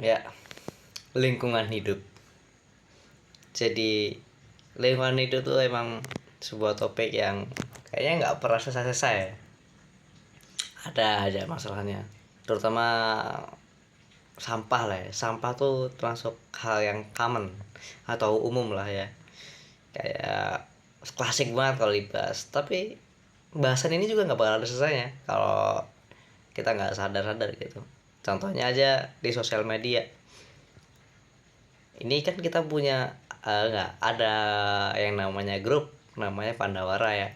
Ya, lingkungan hidup. Jadi lingkungan hidup tuh emang sebuah topik yang kayaknya nggak pernah selesai-selesai. Ada aja masalahnya. Terutama sampah lah ya. Sampah tuh termasuk hal yang common atau umum lah ya. Kayak klasik banget kalau dibahas. Tapi bahasan ini juga nggak bakal ada selesainya kalau kita nggak sadar-sadar gitu. Contohnya aja di sosial media. Ini kan kita punya nggak ada yang namanya grup namanya Pandawara ya.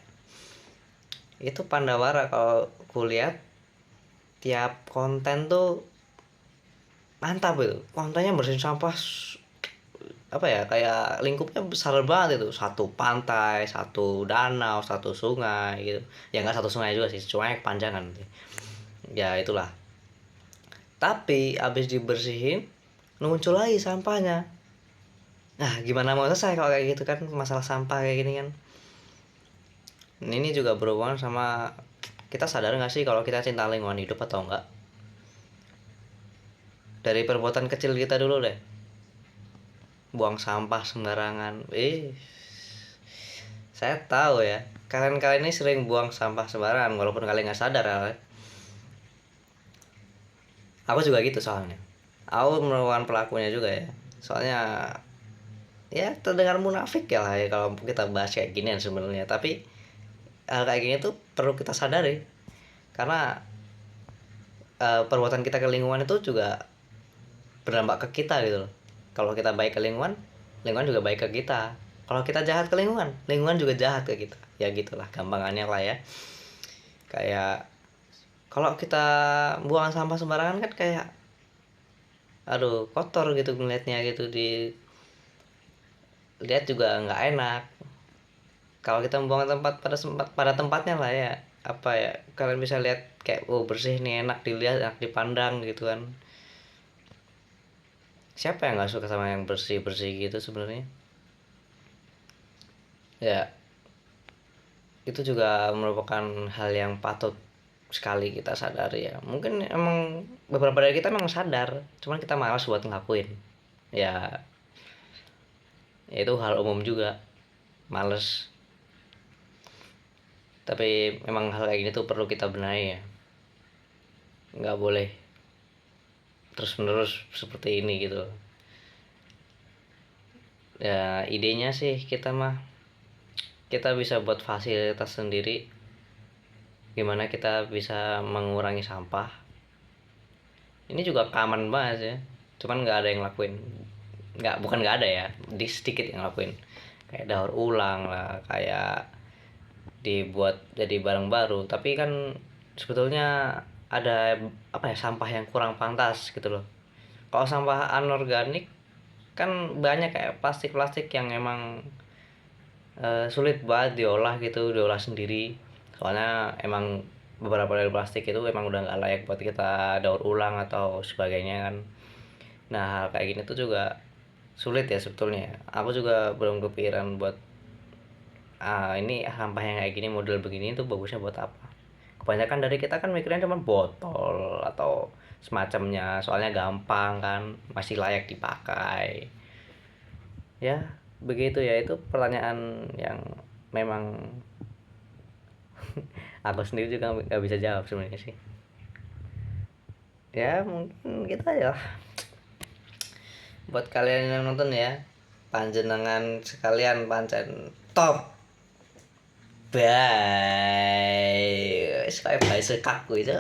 Itu Pandawara kalau kulihat tiap konten tuh mantap itu, kontennya bersihin sampah apa ya, kayak lingkupnya besar banget itu, satu pantai, satu danau, satu sungai gitu. Ya nggak satu sungai juga sih, sungai kepanjangan ya itulah. Tapi abis dibersihin muncul lagi sampahnya. Nah gimana mau selesai kalau kayak gitu kan, masalah sampah kayak gini kan. Ini juga berhubungan sama kita sadar nggak sih kalau kita cinta lingkungan hidup atau enggak. Dari perbuatan kecil kita dulu deh, buang sampah sembarangan. Saya tahu ya, kalian ini sering buang sampah sembarangan walaupun kalian nggak sadar ya. Aku juga gitu soalnya, aku merupakan pelakunya juga ya. Soalnya ya terdengar munafik ya lah ya kalau kita bahas kayak ginian sebenarnya, tapi hal kayak gini tuh perlu kita sadari karena perbuatan kita ke lingkungan itu juga berdampak ke kita gitu loh. Kalau kita baik ke lingkungan, lingkungan juga baik ke kita. Kalau kita jahat ke lingkungan, lingkungan juga jahat ke kita. Ya gitulah gampangannya lah ya. Kayak kalau kita buang sampah sembarangan kan kayak aduh kotor gitu ngeliatnya gitu, di lihat juga nggak enak. Kalau kita buang tempat pada tempatnya lah ya, apa ya, kalian bisa lihat kayak oh bersih nih, enak dilihat, enak dipandang gitu kan. Siapa yang nggak suka sama yang bersih bersih gitu sebenarnya ya. Itu juga merupakan hal yang patut sekali kita sadari ya. Mungkin emang beberapa dari kita memang sadar, cuman kita malas buat ngelakuin ya. Itu hal umum juga, males. Tapi memang hal kayak gini tuh perlu kita benahi ya, nggak boleh terus menerus seperti ini gitu ya. Idenya sih kita bisa buat fasilitas sendiri, gimana kita bisa mengurangi sampah. Ini juga common banget ya, cuman nggak ada yang lakuin. Bukan nggak ada ya, di sedikit yang lakuin. Kayak daur ulang lah, kayak dibuat jadi barang baru, tapi kan sebetulnya ada apa ya, sampah yang kurang pantas gitu loh. Kalau sampah anorganik kan banyak kayak plastik-plastik yang emang sulit banget diolah gitu, diolah sendiri. Soalnya emang beberapa dari plastik itu emang udah nggak layak buat kita daur ulang atau sebagainya kan. Nah hal kayak gini tuh juga sulit ya sebetulnya. Aku juga belum kepikiran buat ini sampah yang kayak gini, model begini tuh bagusnya buat apa. Kebanyakan dari kita kan mikirnya cuma botol atau semacamnya, soalnya gampang kan, masih layak dipakai ya. Begitu ya, itu pertanyaan yang memang aku sendiri juga nggak bisa jawab sebenarnya sih. Ya mungkin gitu aja lah buat kalian yang nonton ya, panjenengan sekalian pancen top. Bye. Kayak bye sekaku itu.